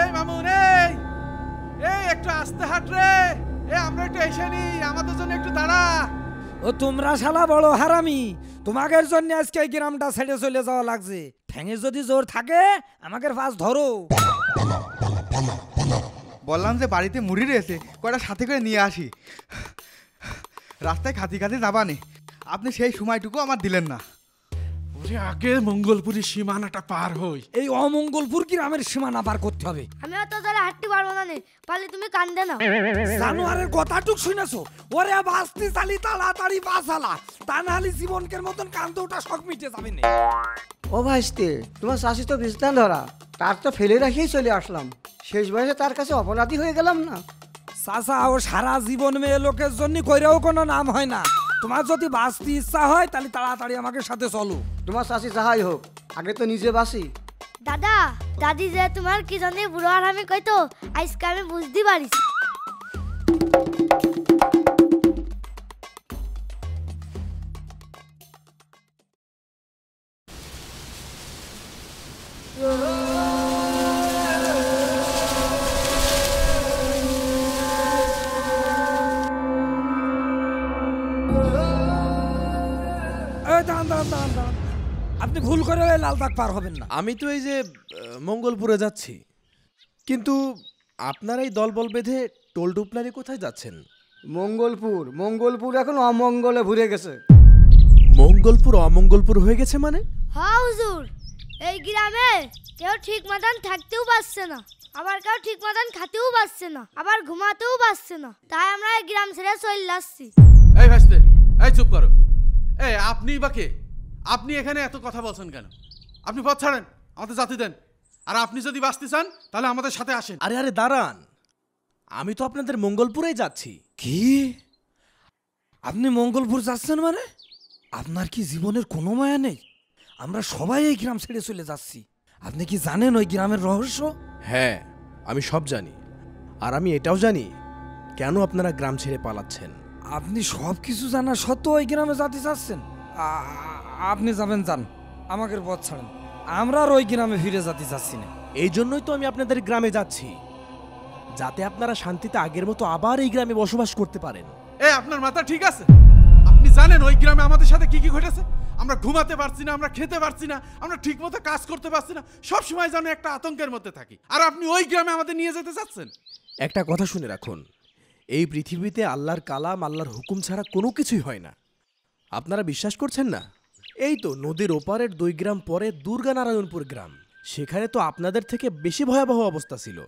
এই মামুন, এই এই একটু আস্তে হাঁট রে। এই আমরা একটু এসে নি, আমাদের জন্য একটু দাঁড়া। ও তোমরা শালা বড় হারামি, তোমাদের জন্য আজকে এই গ্রামটা ছেড়ে চলে যাওয়া লাগছে। ঠ্যাঙে যদি জোর থাকে আমাকে ফাঁস ধরো। বললাম যে বাড়িতে মুড়ি রয়েছে, কয়টা সাথে করে নিয়ে আসি। রাস্তায় খাতি খাতি যাবানে, আপনি সেই সময়টুকু আমার দিলেন না। ওরে আগে মঙ্গলপুরের সীমানাটা পার হই। এই অমঙ্গলপুর গ্রামের সীমানা পার করতে হবে। আমি তো ধরে হাঁটতে পারবো না, পারলে তুমি কান্দে না। জানোয়ারের কথাটুক শুনেছো? ওরে বাস্তি চালি তাড়াতাড়ি বাঁচালা, তা নাহলে জীবনকের মতন কান্দে ওটা শখ মিটে যাবে না। ও ভাইস্তে, তোমার শাশি তো বিছনা ধরা, তার তো ফেলে রাখিয়েই চলে আসলাম। শেষ বয়সে তার কাছে অপরাধী হয়ে গেলাম না? চাচা, ও সারা জীবন মেয়ে লোকের জন্য কইরেও কোনো নাম হয় না। তোমার যদি বাঁচতে ইচ্ছা হয় তাহলে তাড়াতাড়ি আমাকে সাথে চলো। তোমার শাশি যাহাই হোক, আগে তো নিজে বাসি। দাদা দাদি যে তোমার কি জানি বুড়ো আর আমি কইতো, আজকে আমি বুঝতে পারিস। আপনি ভুল করে লাল দাগ পার হবেন না। আমি তো এই যে মঙ্গলপুরে যাচ্ছি, কিন্তু আপনারা এই দলবল বেঁধে টোল টুপলারি কোথায় যাচ্ছেন? মঙ্গলপুর? মঙ্গলপুর এখন অমঙ্গলে ভরে গেছে। মঙ্গলপুর অমঙ্গলপুর হয়ে গেছে মানে? হ্যাঁ হুজুর, এই গ্রামে কেউ ঠিক মতন থাকতেও পারছে না, আবার কেউ ঠিক মতন খেতেও পারছে না, আবার ঘুমাতেও পারছে না। তাই আমরা এই গ্রাম ছেড়ে চলে যাচ্ছি। এই ভাসতে, এই চুপ করো। এই আপনি বা কে? আপনি এখানে এত কথা বলছেন কেন? আপনি পথ ছাড়েন, আমাদের জাতি দেন। আর আপনি যদি বাঁচতে চান তাহলে আমাদের সাথে আসেন। আরে আরে দাঁড়ান, আমি তো আপনাদের মঙ্গলপুরেই যাচ্ছি। কি? আপনি মঙ্গলপুর যাচ্ছেন মানে? আপনার কি জীবনের কোনো মায়া নেই? আমরা সবাই এই গ্রাম ছেড়ে চলে যাচ্ছি। আপনি কি জানেন ওই গ্রামের রহস্য? হ্যাঁ, আমি সব জানি। আর আমি এটাও জানি কেন আপনারা গ্রাম ছেড়ে পালাচ্ছেন। আপনি সব কিছু জানা সত্ত্বেও ওই গ্রামে যেতে চাচ্ছেন? আপনি যাবেন, যান, আমাকে পথ ছাড়েন। আমরা আর ওই গ্রামে ফিরে যেতে চাচ্ছি না। এই জন্যই তো আমি আপনাদের গ্রামে যাচ্ছি, যাতে আপনারা শান্তিতে আগের মতো আবার এই গ্রামে বসবাস করতে পারেন। আপনার মাথা ঠিক আছে? আপনি জানেন ওই গ্রামে আমাদের সাথে কি কি ঘটেছে? আমরা ঘুমাতে পারছি না, আমরা খেতে পারছি না, আমরা ঠিক মতো কাজ করতে পারছি না, সব সময় যেন একটা আতঙ্কের মধ্যে থাকি। আর আপনি ওই গ্রামে আমাদের নিয়ে যেতে চাচ্ছেন? একটা কথা শুনে রাখুন, এই পৃথিবীতে আল্লাহর কালাম, আল্লাহর হুকুম ছাড়া কোনো কিছুই হয় না। আপনারা বিশ্বাস করছেন না? এই তো নদীর ওপারের 2 গ্রাম পরে দুর্গানারায়ণপুর গ্রাম, সেখানে তো আপনাদের থেকে বেশি ভয়াবহ অবস্থা ছিল।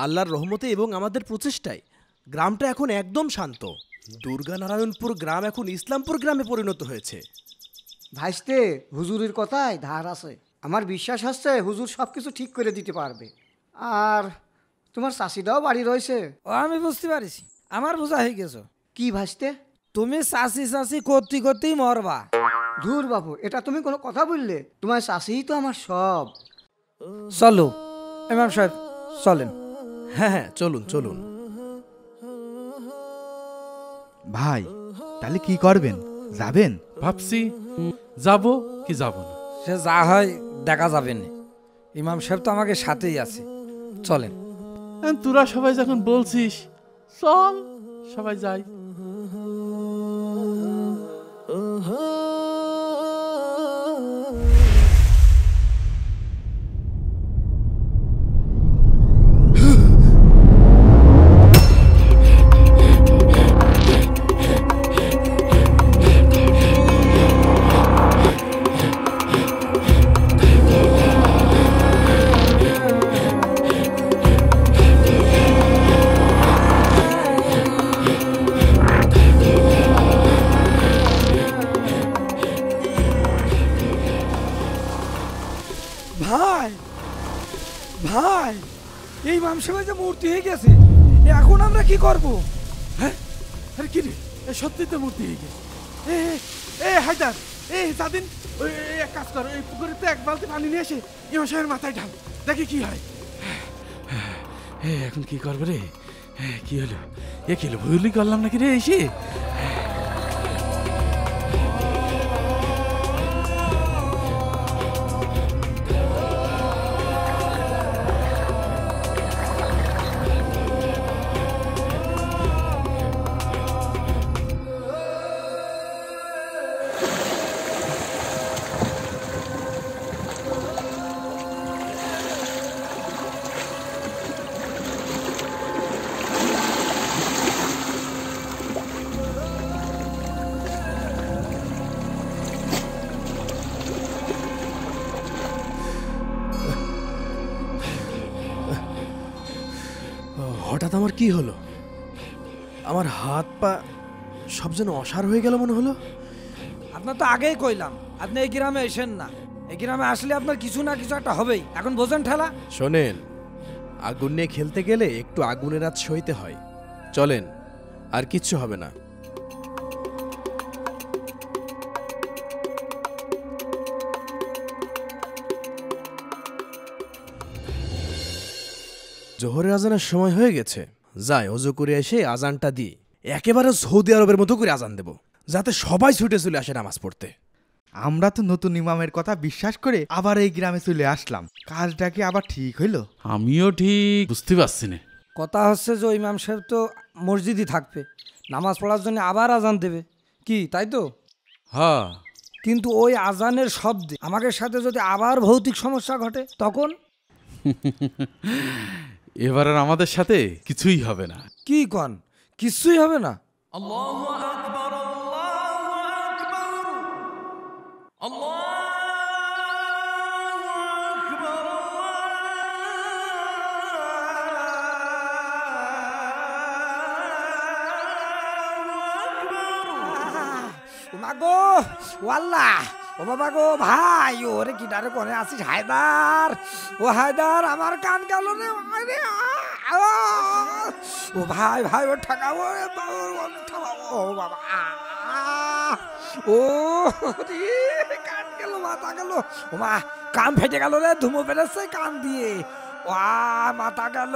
আল্লাহর রহমতে এবং আমাদের প্রচেষ্টায় গ্রামটা এখন একদম শান্ত। দুর্গানারায়ণপুর গ্রাম এখন ইসলামপুর গ্রামে পরিণত হয়েছে। ভাইস্তে, হুজুরের কথায় ধার আছে। আমার বিশ্বাস হচ্ছে হুজুর সব কিছু ঠিক করে দিতে পারবে। আর তোমার চাষিটাও বাড়ি রয়েছে। ও আমি বুঝতে পারিছি, আমার বোঝা হয়ে গেছো। কি ভাইস্তে? তুমি চাষি চাষি করতে করতেই মরবা। ধুর বাবু, এটা তুমি কোনো কথা বললে? তোমার চাষিই তো আমার সব। চলো ইমাম সাহেব, চলেন। হ্যাঁ হ্যাঁ, চলুন চলুন। ভাই, তাহলে কি করবেন? যাবেন? ভাবছি যাব কি যাব না। সে যা হয় দেখা যাবে না। ইমাম সাহেব তো আমাকে সাথেই আছে, চলেন। তোরা সবাই যখন বলছিস চল, সবাই যাই। ভাই ভাই, এই ইমাম সাহেবের যে মূর্তি হয়ে গেছে, এখন আমরা কি করব? হ্যাঁ, আরে কি রে, সত্যি তো মূর্তি হয়ে গেছে। হায়দার, সাদিন, ওই এক কাজ কর, এই পুকুরেতে 1 বালতি পানি নিয়ে এসে ইমাম সাহেবের মাথায় ঢাল, দেখি কি হয়। এখন কি করবো রে? কি হলো? কি হলো, ভুলই করলাম নাকি রে এসে? হঠাৎ আমার কি হলো? আমার হাত পা সব যেন অসাড় হয়ে গেল মনে হলো। আপনার তো আগেই কইলাম আপনি এই গ্রামে এসেন না। এই গ্রামে আসলে আপনার কিছু না কিছু একটা হবেই। এখন বোঝেন ঠেলা? শোনেন, আগুন নিয়ে খেলতে গেলে একটু আগুনের রাত সইতে হয়। চলেন, আর কিচ্ছু হবে না। জোহরের আজানের সময় হয়ে গেছে। যাই অজু করে এসে আজানটা দিই। একেবারে সৌদি আরবের মতো করে আজান দেব, যাতে সবাই ছুটে চলে আসে নামাজ পড়তে। আমরা তো নতুন ইমামের কথা বিশ্বাস করে আবার এই গ্রামে চলে আসলাম। কাজটা কি আবার ঠিক হইলো? আমিও ঠিক বুঝতে পারছি না। কথা হচ্ছে যে ইমাম সাহেব তো মসজিদই থাকবে, নামাজ পড়ার জন্য আবার আজান দেবে, কি তাই তো? হ্যাঁ, কিন্তু ওই আজানের শব্দে আমাদের সাথে যদি আবার ভৌতিক সমস্যা ঘটে তখন? এবার আর আমাদের সাথে কিছুই হবে না। কি কন? কিছুই হবে না? মাগো ওয়াল্লাহ, ও বাবা গো ভাই, ওরে কিটারে কোনে আছিস হায়দার? ও হায়দার, আমার কান গেল রে। আরে ও ভাই ভাই, ও ঠাকাবো রে, ও বাবা, ও কান গেল, মাথা গেল। ও মা, কান ফেটে গেল রে, ধুমো বেড়েছে কান দিয়ে। ও মাথা গেল।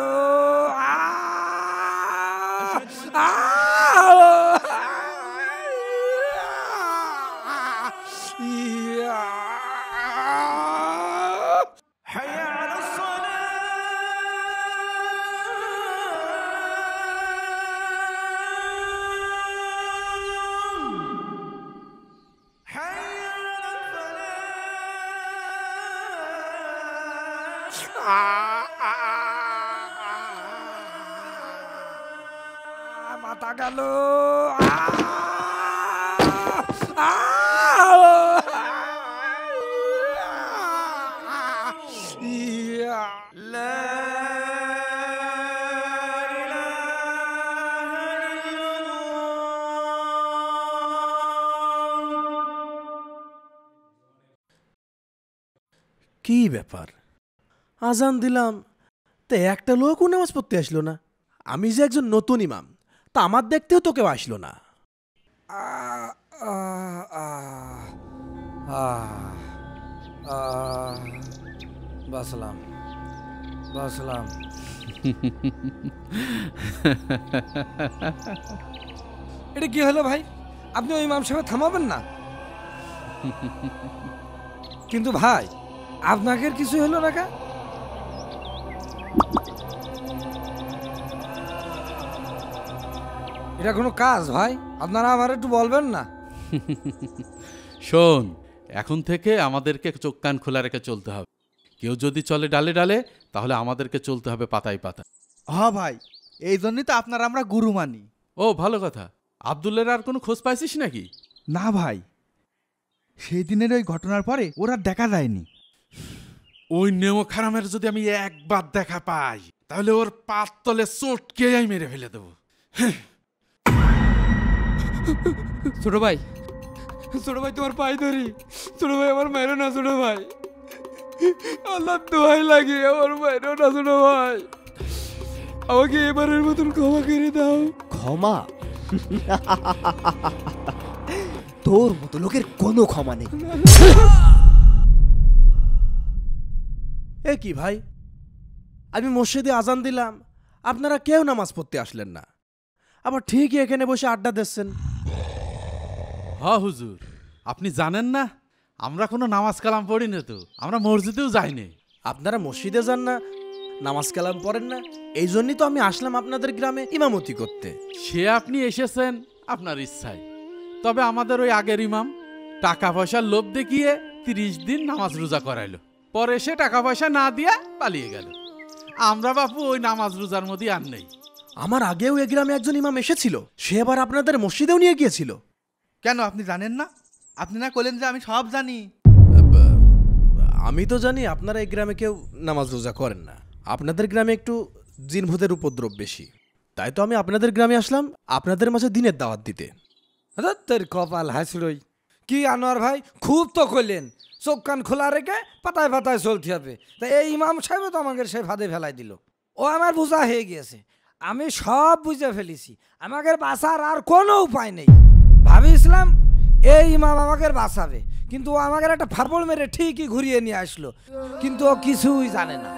মাথা গেল। কি ব্যাপার? আজান দিলাম, তা একটা লোকও নামাজ পড়তে আসলো না। আমি যে একজন নতুন ইমাম, তা আমার দেখতেও তো কেউ আসলো না। বাসলাম বাসলাম। এটা কি হলো ভাই? আপনি ওই ইমাম সাহেব থামাবেন না? কিন্তু ভাই, আপনাকে কিছু হলো না কা? এটা কোনো কাজ ভাই? আপনারা আমার একটু বলবেন না? শোন, এখন থেকে আমাদেরকে চোখ কান খোলা রেখে চলতে হবে। কেউ যদি চলে ডালে ডালে, তাহলে আমাদেরকে চলতে হবে পাতায় পাতায়। হ্যাঁ ভাই, এই জন্যই তো আপনার আমরা গুরু মানি। ও ভালো কথা। আব্দুল্লের আর কোনো খোঁজ পাইছিস নাকি? না ভাই, সেই দিনের ওই ঘটনার পরে ওরা দেখা যায়নি। ওই নেমো খারামের যদি আমি একবার দেখা পাই, তাহলে ওর পাত তলে চটকে আমি মেরে ফেলে দেবো। ছোট ভাই, ছোট ভাই, তোমার পায়ে ধরি। ছোট ভাই, আমার মায়েরও না ছোট ভাই, আল্লাহ দোহাই লাগে, আমার মায়েরও না ছোট ভাই, আমাকে এবারের মতন ক্ষমা করে দাও। ক্ষমা? তোর মতো লোকের কোনো ক্ষমা নেই। এ কি ভাই, আমি মসজিদে আজান দিলাম, আপনারা কেউ নামাজ পড়তে আসলেন না, আবার ঠিকই এখানে বসে আড্ডা দিচ্ছেন। হ্যাঁ হুজুর, আপনি জানেন না আমরা কোনো নামাজ কালাম পড়ি না, তো আমরা মসজিদেও যাইনি। আপনারা মসজিদে যান না, নামাজ কালাম পড়েন না, এই জন্যই তো আমি আসলাম আপনাদের গ্রামে ইমামতি করতে। সে আপনি এসেছেন আপনার ইচ্ছায়, তবে আমাদের ওই আগের ইমাম টাকা পয়সার লোভ দেখিয়ে 30 দিন নামাজ রোজা করাইলো, পরে সে টাকা পয়সা না দিয়ে পালিয়ে গেল। আমরা বাপু ওই নামাজ রোজার মধ্যে আর নেই। আমার আগেও এ গ্রামে একজন ইমাম এসেছিল, সে আবার আপনাদের মসজিদেও নিয়ে গিয়েছিল। কেন আপনি জানেন না? আপনি না বলেন যে আমি সব জানি। আমি তো জানি আপনারা এই গ্রামে কেউ নামাজ রোজা করেন না, আপনাদের গ্রামে একটু জিনভূতের উপদ্রব বেশি। তাই তো আমি আপনাদের গ্রামে আসলাম আপনাদের মাঝে দিনের দাওয়াত দিতে। তোর কপাল হাসরই কি আনোয়ার ভাই, খুব তো করলেন, চোখ কান খোলা রেখে পাতায় পাতায় চলতে হবে। তা এই ইমাম সাহেব তো আমাকে সে ফাঁদে ফেলাই দিল। ও আমার বোঝা হয়ে গিয়েছে, আমি সব বুঝে ফেলেছি। আমাকে বাঁচার আর কোনো উপায় নেই। ভাবিছিলাম এই ইমাম আমাকে বাঁচাবে, কিন্তু ও আমাকে একটা ফাপড় মেরে ঠিকই ঘুরিয়ে নিয়ে আসলো, কিন্তু ও কিছুই জানে না।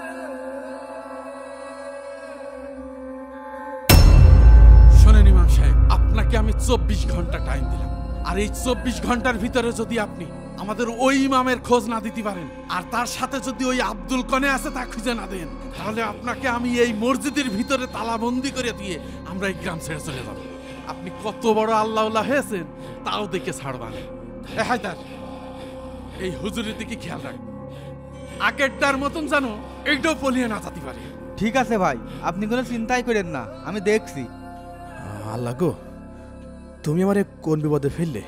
শোনেন ইমাম সাহেব, আপনাকে আমি 24 ঘন্টা টাইম দিলাম, আর এই 24 ঘন্টার ভিতরে যদি আপনি আমাদের ওই ইমামের খোঁজ না দিতে পারেন, আর তার সাথে যদি ওই আব্দুল কনে আছে তা খুঁজে না দেন, তাহলে আপনাকে আমি এই মসজিদের ভিতরে তালাবন্দি করে দিয়ে আমরা এই গ্রাম ছেড়ে চলে যাব। আপনি কত বড় আল্লাহওয়ালা হয়েছেন তাও দেখে ছাড়বান। এ হায়দার, এই হুজুরের দিকে খেয়াল রাখ, আগেরটার মতন জানো এইটাও পলিয়ে না যেতে পারে। ঠিক আছে ভাই, আপনি কোনো চিন্তাই করেন না, আমি দেখছি। আল্লাহ গো, তুমি আমারে কোন বিপদে ফেললে?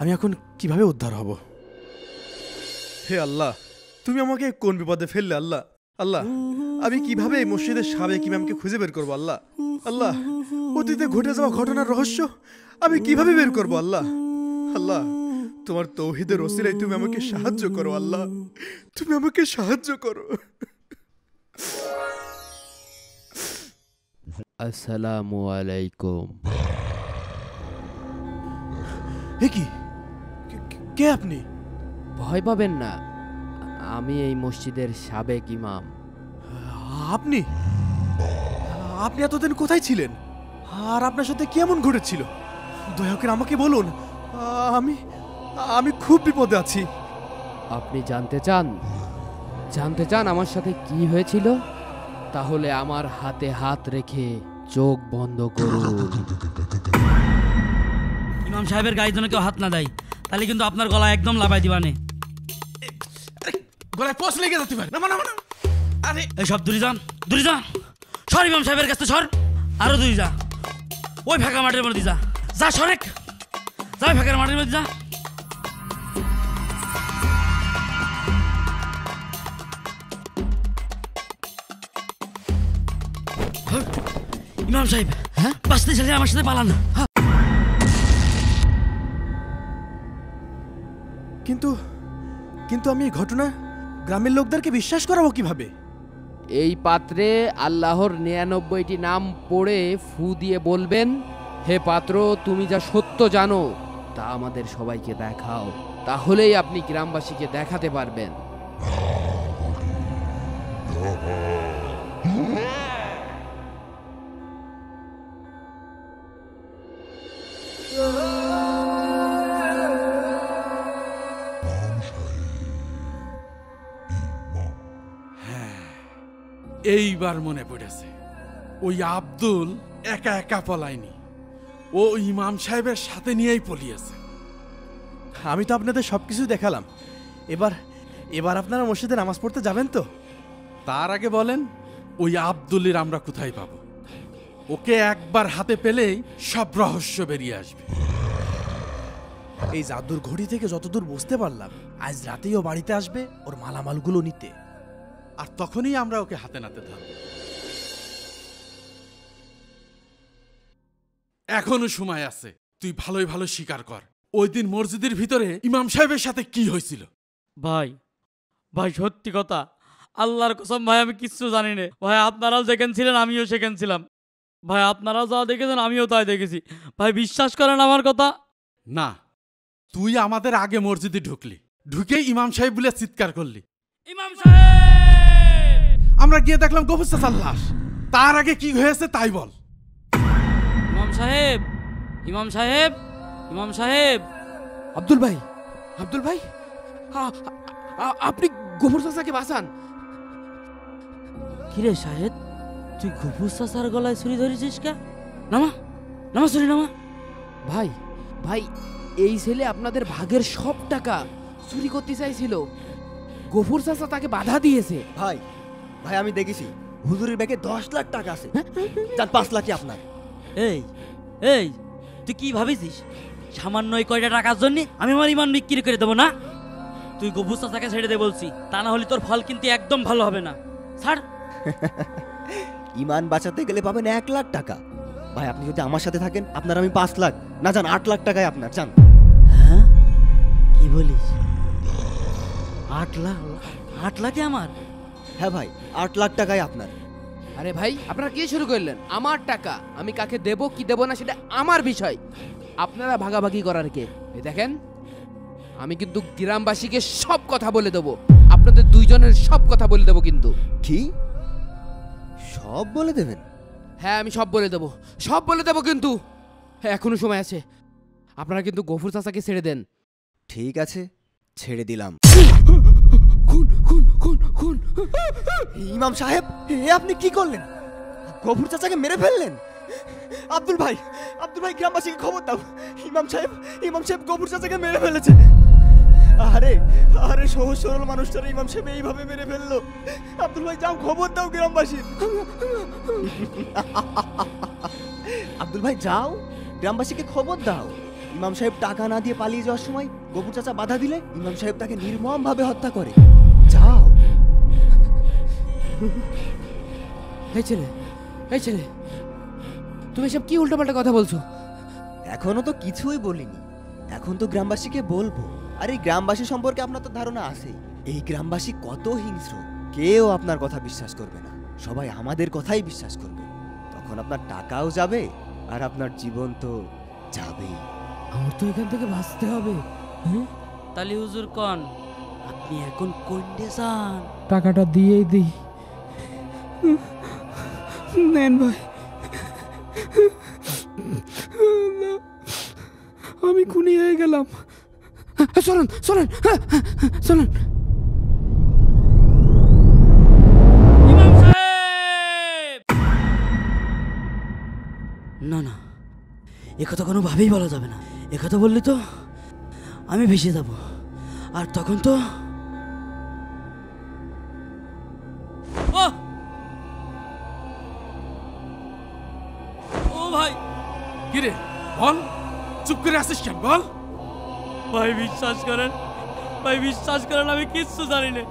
আমি এখন কিভাবে উদ্ধার হব? হে আল্লাহ, তুমি আমাকে কোন বিপদে ফেললে? আল্লাহ আল্লাহ, আমি কিভাবে এই মসজিদের সাবেক ইমামকে খুঁজে বের করবো? আল্লাহ আল্লাহ, অতীতে ঘটে যাওয়া ঘটনার রহস্য আমি কিভাবে বের করবো? আল্লাহ আল্লাহ, তোমার তৌহিদের ওসিলায় তুমি আমাকে সাহায্য করো। আল্লাহ, তুমি আমাকে সাহায্য করো। আসসালামু আলাইকুম। এ কি? কে আপনি? ভয় পাবেন না, আমি এই মসজিদের সাবেক ইমাম। আপনি আপনি এতদিন কোথায় ছিলেন, আর আপনার সাথে কেমন ঘটেছিল? দয়া করে আমাকে বলুন, আমি খুব বিপদে আছি। আপনি জানতে চান আমার সাথে কি হয়েছিল? তাহলে আমার হাতে হাত রেখে চোখ বন্ধ করুন। ইমাম সাহেবের গায়ে যেন কেউ হাত না দেয়, তাহলে কিন্তু আপনার গলা একদম লাফাই দিবানে। গলায় পোষ লেগে যেতে পারে। না না না, আরে এই সব দূরে যা, সর ইমাম সাহেবের কাছে সর, আরো দূরে যা, ওই ফাঁকা মাঠের মধ্যে যা সরেক, যা ফাঁকা মাঠের মধ্যে যা। ইমাম সাহেব, হ্যাঁ বাঁচতে চাইলে আমার সাথে পালান। কিন্তু আমি এই ঘটনা গ্রামের লোকদেরকে বিশ্বাস করাবো কিভাবে? এই পাত্রে আল্লাহর 99টি নাম পড়ে ফু দিয়ে বলবেন, হে পাত্র, তুমি যা সত্য জানো তা আমাদের সবাইকে দেখাও। তাহলেই আপনি গ্রামবাসীকে দেখাতে পারবেন। এইবার মনে পড়েছে, ওই আব্দুল একা একা পলায়নি, ও ইমাম সাহেবের সাথে নিয়েই পলিয়েছে। আমি তো আপনাদের সবকিছু দেখালাম, এবার আপনারা মসজিদে নামাজ পড়তে যাবেন তো? তার আগে বলেন, ওই আব্দুলের আমরা কোথায় পাবো? ওকে একবার হাতে পেলেই সব রহস্য বেরিয়ে আসবে। এই জাদুর ঘড়ি থেকে যতদূর বুঝতে পারলাম, আজ রাতেই ও বাড়িতে আসবে ওর মালামালগুলো নিতে, আর তখনই আমরা ওকে হাতে নাতে ধরব। এখনো সময় আছে, তুই ভালোই ভালো স্বীকার কর, ওই দিন মসজিদের ভিতরে ইমাম সাহেবের সাথে কি হয়েছিল। ভাই সত্যি কথা, আল্লাহর কসম ভাই, আমি কিচ্ছু জানি না ভাই। আপনারাও যেখানে ছিলেন আমিও সেখানে ছিলাম ভাই, আপনারাও যা দেখেছেন আমিও তাই দেখেছি ভাই। বিশ্বাস করেন আমার কথা। না, তুই আমাদের আগে মসজিদে ঢুকেই ইমাম সাহেব বলে চিৎকার করলি, ইমাম সাহেব! আমরা গিয়ে দেখলাম গফুর চাচার লাশ। তার আগে কি হয়েছে তাই বল। ইমাম সাহেব, ইমাম সাহেব, ইমাম সাহেব! আব্দুল ভাই, আপনি গোবর চাচাকে বাঁচান। কিরে শাহেদ, তুই গফুর চাচার গলায় ছুরি ধরেছিস কে? নামা ছুরি নামা। ভাই এই ছেলে আপনাদের ভাগের সব টাকা চুরি করতে চাইছিল, গফুর চাচা তাকে বাধা দিয়েছে। ভাই আমি দেখেছি হুজুরের ব্যাগে 10 লাখ টাকা আছে, তার 5 লাখই আপনার। এই তুই কি ভাবিছিস সামান্য এই কয়টা টাকার জন্য আমি আমার ইমান বিক্রি করে দেবো না? তুই গফুর চাচাকে ছেড়ে দে বলছি, তা না হলে তোর ফল কিন্তু একদম ভালো হবে না। ছাড়। ইমান বাঁচাতে গেলে পাবেন 1 লাখ টাকা। ভাই আপনি যদি আমার সাথে থাকেন আপনার আমি 5 লাখ, না যান 8 লাখ টাকায় আপনার, যান। হ্যাঁ কি বলিস? 8 লাখ? 8 লাখে আমার? হ্যাঁ ভাই 8 লাখ টাকায় আপনার। আরে ভাই আপনারা কি শুরু করলেন? আমার টাকা আমি কাকে দেব কি দেব না সেটা আমার বিষয়, আপনারা ভাগাভাগি করার কে? এই দেখেন আমি কিন্তু গ্রামবাসীকে সব কথা বলে দেবো, আপনাদের দুইজনের সব কথা বলে দেবো কিন্তু। কি সব বলে দেবেন? হ্যাঁ আমি সব বলে দেবো, সব বলে দেবো কিন্তু। হ্যাঁ এখনো সময় আছে, আপনারা কিন্তু গফুর চাচাকে ছেড়ে দেন। ঠিক আছে ছেড়ে দিলাম। খুন খুন খুন খুন! ইমাম সাহেব এ আপনি কি করলেন? গফুর চাচাকে মেরে ফেললেন? আব্দুল ভাই, আব্দুল ভাই গ্রামবাসীকে খবর দাও, ইমাম সাহেব গফুর চাচাকে মেরে ফেলেছে। আরে আরে সহজ সরল মানুষটারে ইমাম সাহেব এইভাবে মেরে ফেললো। আব্দুল ভাই যাও খবর দাও গ্রামবাসী। আব্দুল ভাই যাও গ্রামবাসীকে খবর দাও। ইমাম সাহেব টাকা না দিয়ে পালিয়ে যাওয়ার সময় গফুর চাচা বাধা দিলে ইমাম সাহেব তাকে নির্মমভাবে হত্যা করে। যাও। এই ছেলে তুমি সব কি উল্টোপাল্টা কথা বলছো? এখনো তো কিছুই বলিনি, এখন তো গ্রামবাসীকে বলবো। আর এই গ্রামবাসী সম্পর্কে আপনার তো ধারণা আছে, এই গ্রামবাসী কত হিংস্র। কেউ আপনার কথা বিশ্বাস করবে না, সবাই আমাদের কথাই বিশ্বাস করবে। তখন আপনার টাকাও যাবে আর আপনার জীবন তো যাবেই। আমার তো এখান থেকে বাঁচতে হবে। তালি হুজুর কোন আপনি এখন কোনডে যান? টাকাটা দিয়েই দিই। নেন ভাই, আমি খুনি হয়ে গেলাম। চলেন চলেন চলেন। ইমাম সাহেব! না না, একথা কোনোভাবেই বলা যাবে না। একথা বললে তো আমি ভেসে যাব, আর তখন তো ও ভাই। কিরে বল, চুপ করে আসিস কেন বল? ভাই বিশ্বাস করেন, ভাই বিশ্বাস করেন, আমি কিচ্ছু জানি না।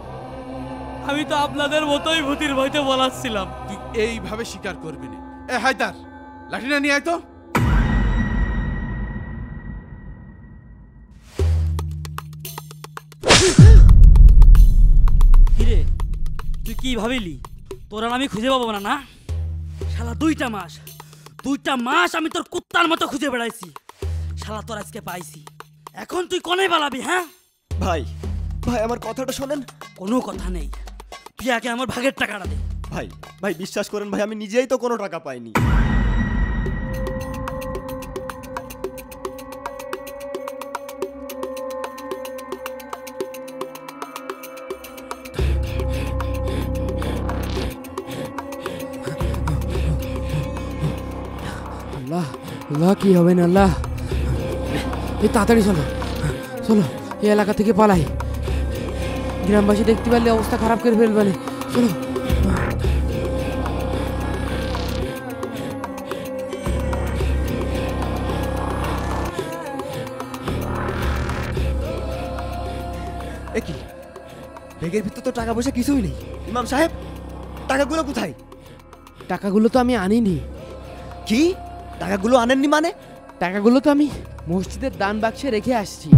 আমি তো আপনাদের মতোই ভূতির ভয়তে বলাচ্ছিলাম। তুই এইভাবে স্বীকার করবি না। এ হায়দার লাঠিটা নিয়ে আয় তো। কিরে তুই কি ভাবিলি তোর আর আমি খুঁজে পাবো না? না শালা, 2টা মাস আমি তোর কুত্তার মতো খুঁজে বেড়াইছি। শালা তোর আজকে পাইছি, এখন তুই কোনে পালাবি? হ্যাঁ ভাই ভাই আমার কথাটা শোনেন। কোনো কথা নেই, তুই আগে আমার ভাগের টাকাটা দে। ভাই ভাই বিশ্বাস করেন ভাই, আমি নিজেই তো কোনো টাকা পাইনি। আল্লাহ আল্লাহ কি হবে না আল্লাহ। এই তাড়াতাড়ি চলো চলো, এই এলাকা থেকে পালাই। গ্রামবাসী দেখতে পারলে অবস্থা খারাপ করে ফেলবে। চলো। কি ব্যাগের ভিতর তো টাকা পয়সা কিছুই নেই। ইমাম সাহেব টাকাগুলো কোথায়? টাকাগুলো তো আমি আনিনি। কি টাকাগুলো আনেননি মানে? টাকাগুলো তো আমি মসজিদের দান বাক্সে রেখে আসছি।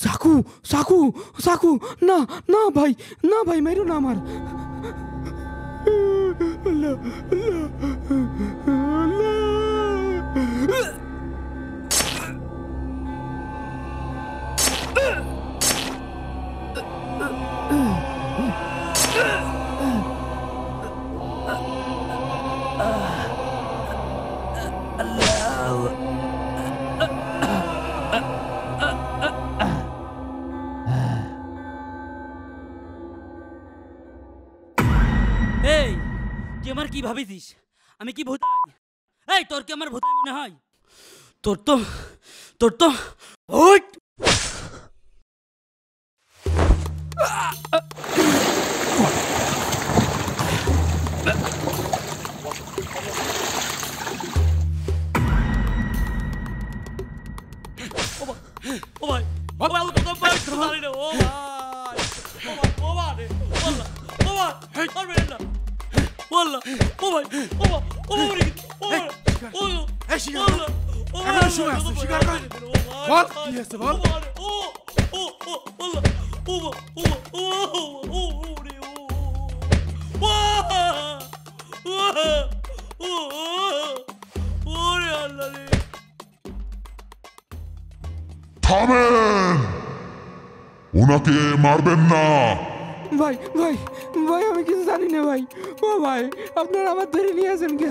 চাকু চাকু চাকু! না না ভাই, না ভাই, মেরো না আমার। আল্লাহ আল্লাহ আল্লাহ! এই তুই আমার কি ভাবিছিস? আমি কি ভূতাই? এই তোর কি আমার ভূতাই মনে হয়? তোর তো ওই ও ভাই ভাই আল্লাহর কসম ভাই কিচ্ছু জানি না ও ভাই ও ভাই রে ও ভাই পারবেন না বললা ও ভাই ও ভাই ও এই শিকার এখনো সময় আছে শিকার কর বল কি হয়েছে বল থামেন, ওনাকে মারবেন না। ভাই ভাই ভাই আমি কিছু জানি না ভাই। ও ভাই আপনারা আমার ধরে নিয়ে আসেন কে?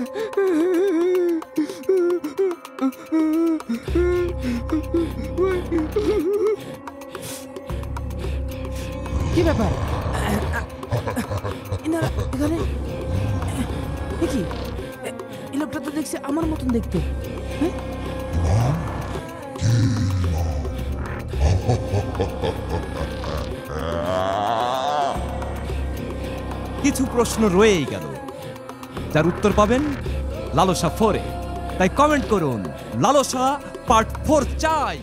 কি ব্যাপার এনারা এখানে? কি এই লোকটা তো দেখছি আমার মতন দেখতে। হ্যাঁ কিছু প্রশ্ন রয়েই গেল, যার উত্তর পাবেন লালসা 4-এ। তাই কমেন্ট করুন লালসা পার্ট 4 চাই।